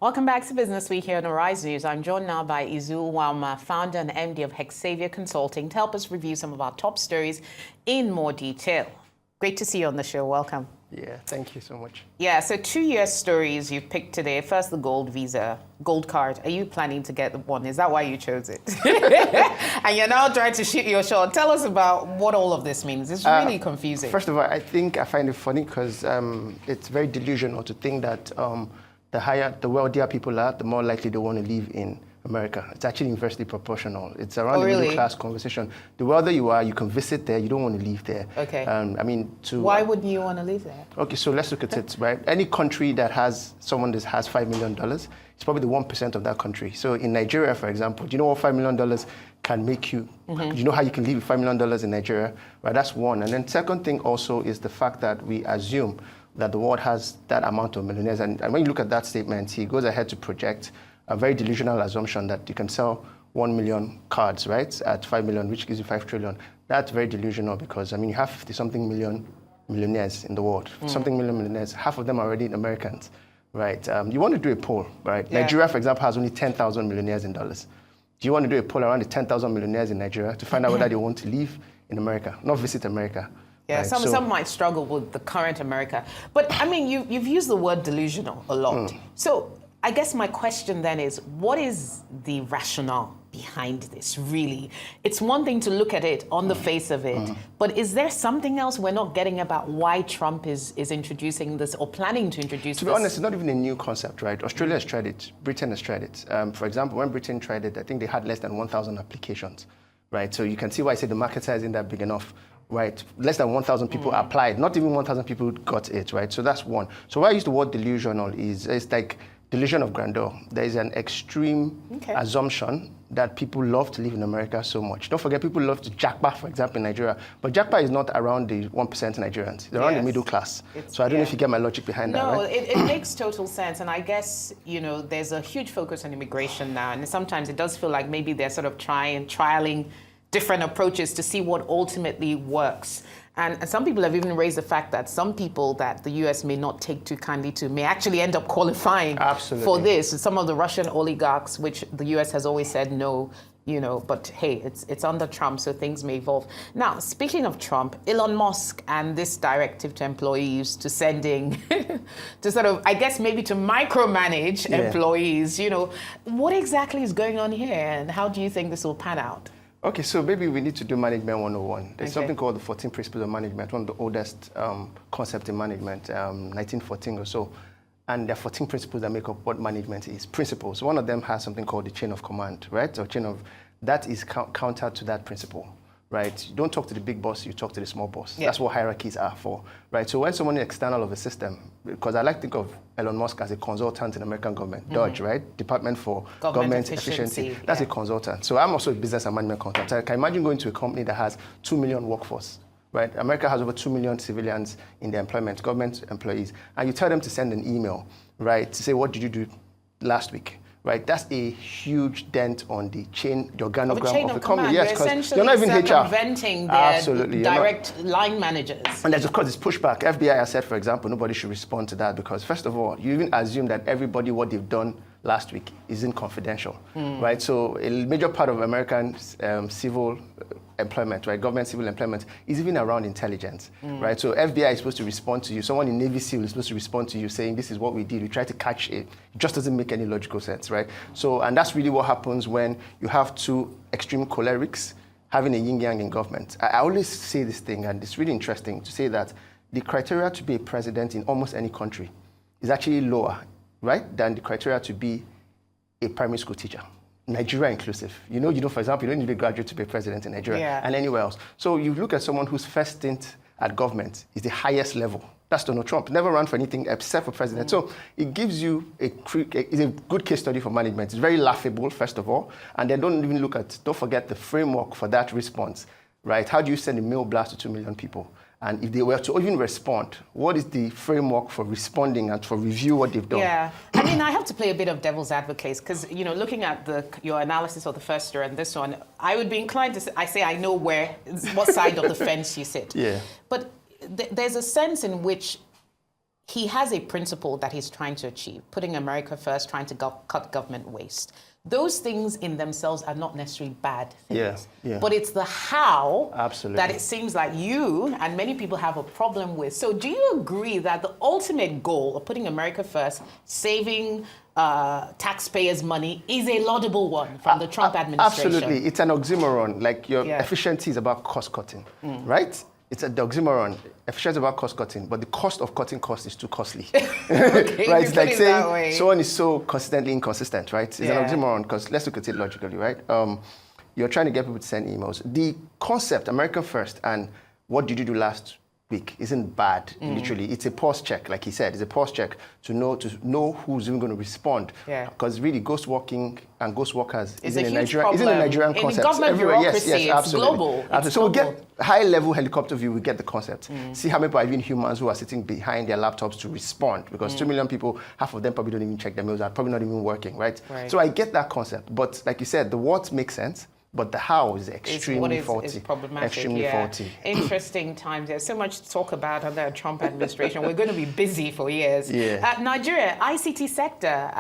Welcome back to Business Week here on Arise News. I'm joined now by Uwaoma, founder and MD of Xavier Consulting, to help us review some of our top stories in more detail. Great to see you on the show. Welcome. Yeah, thank you so much. Yeah, so 2 US stories you've picked today. First, the gold visa, gold card. Are you planning to get one? Is that why you chose it? And you're now trying to shoot your shot. Tell us about what all of this means. It's really confusing. First of all, I find it funny because it's very delusional to think that the wealthier people are, the more likely they want to live in America. It's actually inversely proportional. It's around the middle class conversation. The wealthier you are, you can visit there. You don't want to live there. Okay. Why wouldn't you want to live there? Okay, so let's look at it, right? Any country that has someone that has $5 million, it's probably the 1% of that country. So in Nigeria, for example, do you know what $5 million can make you? Do you know how you can live with $5 million in Nigeria? Right, that's one. And then second thing also is the fact that we assume that the world has that amount of millionaires. And when you look at that statement, he goes ahead to project a very delusional assumption that you can sell 1 million cards, right, at 5 million, which gives you 5 trillion. That's very delusional because, you have 50-something million millionaires in the world. Something million millionaires, half of them are already Americans, right? You want to do a poll, right? Yeah. Nigeria, for example, has only 10,000 millionaires in dollars. Do you want to do a poll around the 10,000 millionaires in Nigeria to find out whether they want to live in America, not visit America? Yeah, right? some might struggle with the current America. But, you've used the word delusional a lot. So I guess my question then is, what is the rationale behind this, really? It's one thing to look at it on the face of it, but is there something else we're not getting about why Trump is introducing this or planning to introduce this? To be honest, it's not even a new concept, right? Australia has tried it. Britain has tried it. For example, when Britain tried it, I think they had less than 1,000 applications, right? So you can see why I say the market size isn't that big enough. Right, less than 1,000 people applied. Not even 1,000 people got it, right? So that's one. So why I use the word delusional is it's like delusion of grandeur. There is an extreme assumption that people love to live in America so much. Don't forget, people love to jackpot, for example, in Nigeria. But jackpot is not around the 1% Nigerians. It's around the middle class. So I don't know if you get my logic behind that, right? No, it makes total sense. And I guess, there's a huge focus on immigration now. And sometimes it does feel like maybe they're sort of trialing different approaches to see what ultimately works. And some people have even raised the fact that some people that the U.S. may not take too kindly to may actually end up qualifying for this. Some of the Russian oligarchs, which the U.S. has always said no, but hey, it's under Trump, so things may evolve. Now, speaking of Trump, Elon Musk and this directive to employees to sending, to sort of, I guess maybe to micromanage employees, what exactly is going on here and how do you think this will pan out? Okay, so maybe we need to do Management 101. There's something called the 14 Principles of Management, one of the oldest concepts in management, 1914 or so. And there are 14 principles that make up what management is. Principles. One of them has something called the chain of command, right? Or that is counter to that principle, right? You don't talk to the big boss, you talk to the small boss. Yeah. That's what hierarchies are for, right? So when someone is external of a system, because I like to think of Elon Musk as a consultant in the American government, DOGE, right? Department for Government Efficiency. That's a consultant. So I'm also a business and management consultant. I can imagine going to a company that has 2 million workforce, right? America has over 2 million civilians in their employment, government employees, and you tell them to send an email, right, to say, what did you do last week? Right, that's a huge dent on the organogram of the company. Yes, because you're not even HR. Circumventing their direct line managers. And there's, of course, this pushback. FBI has said, for example, nobody should respond to that because, first of all, you even assume that everybody, what they've done last week isn't confidential, right? So a major part of American civil employment, right, government civil employment, is even around intelligence, right? So FBI is supposed to respond to you. Someone in Navy SEAL is supposed to respond to you saying, this is what we did. We tried to catch it. It just doesn't make any logical sense, right? So, and that's really what happens when you have two extreme cholerics having a yin-yang in government. I always say this thing, and it's really interesting to say that the criteria to be a president in almost any country is actually lower, right, than the criteria to be a primary school teacher. Nigeria inclusive. For example, you don't need to be a graduate to be a president in Nigeria and anywhere else. So you look at someone whose first stint at government is the highest level. That's Donald Trump. Never ran for anything except for president. So it gives you it's a good case study for management. It's very laughable, first of all. And then don't forget the framework for that response, right? How do you send a mail blast to 2 million people? And if they were to even respond, what is the framework for responding and for review what they've done? Yeah, I have to play a bit of devil's advocate because, looking at your analysis of the first story and this one, I would be inclined to say I know what side of the fence you sit. Yeah. But there's a sense in which he has a principle that he's trying to achieve, putting America first, trying to cut government waste. Those things in themselves are not necessarily bad things. Yeah. But it's the how Absolutely. that it seems like you and many people have a problem with. So do you agree that the ultimate goal of putting America first, saving taxpayers' money, is a laudable one from the Trump administration? Absolutely. It's an oxymoron. Like your efficiency is about cost cutting, right? It's a oxymoron. Efficiency is about cost cutting, but the cost of cutting costs is too costly. Okay, right? It's like saying way. someone is so consistently inconsistent, right? It's an oxymoron because let's look at it logically, right? You're trying to get people to send emails. The concept, America First, and what did you do last week isn't bad, literally. It's a pulse check, like he said. It's a pulse check to know who's even going to respond. Because really, ghost working and ghost workers isn't a Nigerian concept. In government bureaucracy, yes, absolutely. It's global. So we get high-level helicopter view, we get the concept. See how many people are even humans who are sitting behind their laptops to respond. Because 2 million people, half of them probably don't even check their mails, are probably not even working, right? So I get that concept. But like you said, the what makes sense. But the how is extremely faulty. Is problematic. Extremely faulty. Interesting times. There's so much to talk about under the Trump administration. We're going to be busy for years. Nigeria, ICT sector,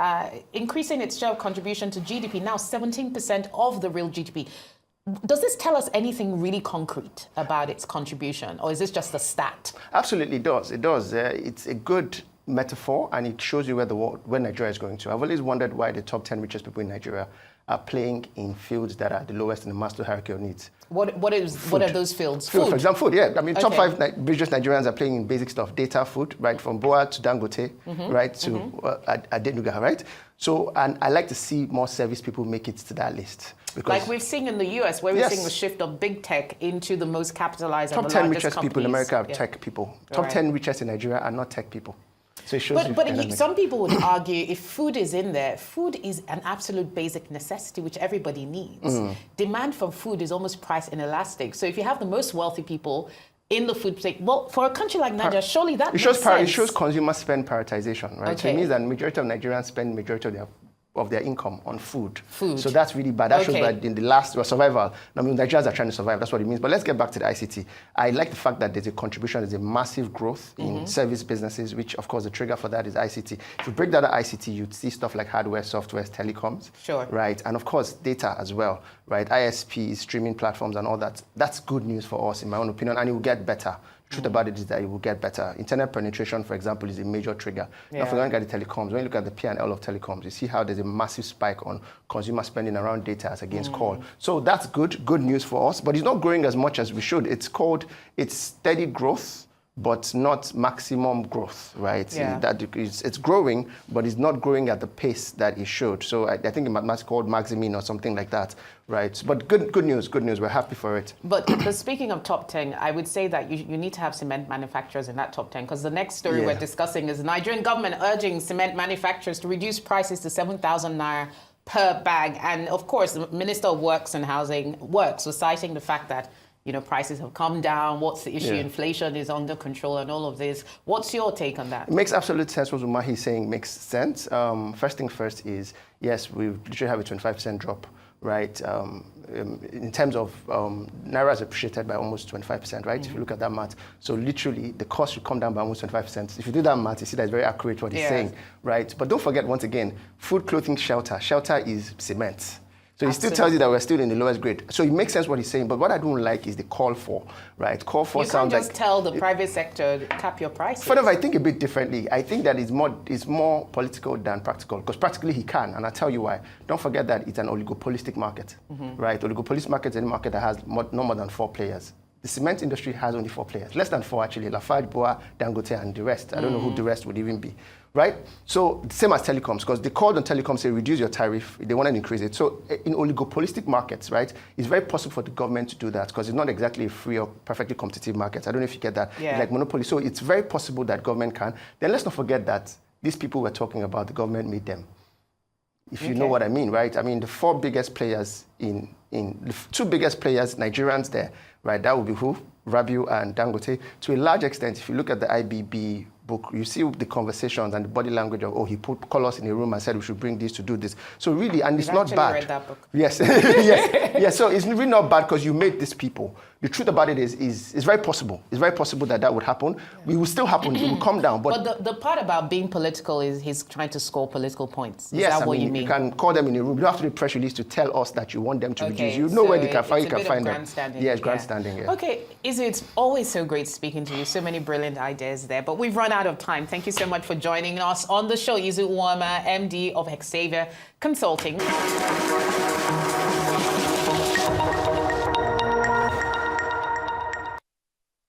increasing its share of contribution to GDP, now 17% of the real GDP. Does this tell us anything really concrete about its contribution, or is this just a stat? Absolutely, it does. It does. It's a good metaphor, and it shows you where Nigeria is going to. I've always wondered why the top 10 richest people in Nigeria are playing in fields that are the lowest in the Maslow hierarchy of needs. What are those fields? Food. For example, food, yeah. I mean, top 5 richest Nigerians are playing in basic stuff, data, food, right? From Boa to Dangote, right? To Adenuga, right? So, and I like to see more service people make it to that list. Like we've seen in the US, where we're seeing the shift of big tech into the most capitalized and the largest Top 10 richest companies. people in America are tech people. Top 10 richest in Nigeria are not tech people. So it shows some people would argue if food is in there, food is an absolute basic necessity which everybody needs. Demand for food is almost price inelastic. So if you have the most wealthy people in the food sector, well, for a country like Nigeria, surely that makes sense. It shows consumer spend prioritization, right? So it means that majority of Nigerians spend majority of their income on food. So that's really bad. That shows that in the last survival, I mean, Nigerians are trying to survive. That's what it means. But let's get back to the ICT. I like the fact that there's a contribution, there's a massive growth in service businesses, which, of course, the trigger for that is ICT. If you break down the ICT, you'd see stuff like hardware, software, telecoms. Right? And, of course, data as well, right? ISPs, streaming platforms and all that. That's good news for us, in my own opinion, and it will get better. The truth about it is that it will get better. Internet penetration, for example, is a major trigger. Now, if you look at the telecoms, when you look at the P&L of telecoms, you see how there's a massive spike on consumer spending around data as against call. So that's good news for us, but it's not growing as much as we should. It's steady growth, but not maximum growth, right? It's growing, but it's not growing at the pace that it should. So I think it must be called maximin or something like that, right? But good news. We're happy for it. But speaking of top 10, I would say that you need to have cement manufacturers in that top 10, because the next story we're discussing is the Nigerian government urging cement manufacturers to reduce prices to 7,000 naira per bag. And of course, the Minister of Works and Housing was citing the fact that prices have come down. What's the issue? Inflation is under control and all of this. What's your take on that? It makes absolute sense. What Umahi is saying makes sense. First thing first is, yes, we literally have a 25% drop, right? In terms of Naira is appreciated by almost 25%, right? If you look at that math. So literally, the cost should come down by almost 25%. If you do that math, you see that's very accurate what he's saying, right? But don't forget, once again, food, clothing, shelter. Shelter is cement. So he still tells you that we're still in the lowest grade. So it makes sense what he's saying, but what I don't like is the call for, right? Call for sounds like... You can't just tell the private sector to cap your prices. Further, I think a bit differently. I think that it's more political than practical, because practically he can, and I'll tell you why. Don't forget that it's an oligopolistic market, right? Oligopolistic market is any market that has no more than 4 players. The cement industry has only 4 players, less than 4 actually, Lafarge, Boa, Dangote, and the rest. I don't know who the rest would even be, right? So same as telecoms, because they called on telecoms, say reduce your tariff, they want to increase it. So in oligopolistic markets, right, it's very possible for the government to do that, because it's not exactly a free or perfectly competitive market. I don't know if you get that, like monopoly. So it's very possible that government can. Then let's not forget that these people we're talking about, the government made them. If you know what I mean, right? I mean, the 4 biggest players in the two biggest players, Nigerians there, right? That would be who? Rabiu and Dangote. To a large extent, if you look at the IBB book, you see the conversations and the body language of, he called us in a room and said we should bring this to do this. So really, and it's not bad. Read that book. Yes, yes. So it's really not bad because you made these people. The truth about it is it's very possible. It's very possible that would happen. It will still happen. It will come down. But the part about being political is he's trying to score political points. Is yes, that what you mean? You can call them in a room. You don't have to do a press release to tell us that you want them to reduce. You know where they can find. You can find them. Yeah, it's grandstanding. Yeah. Okay, Eizu, it's always so great speaking to you. So many brilliant ideas there. But we've run out of time. Thank you so much for joining us on the show. Eizu Uwaoma, MD of Xavier Consulting.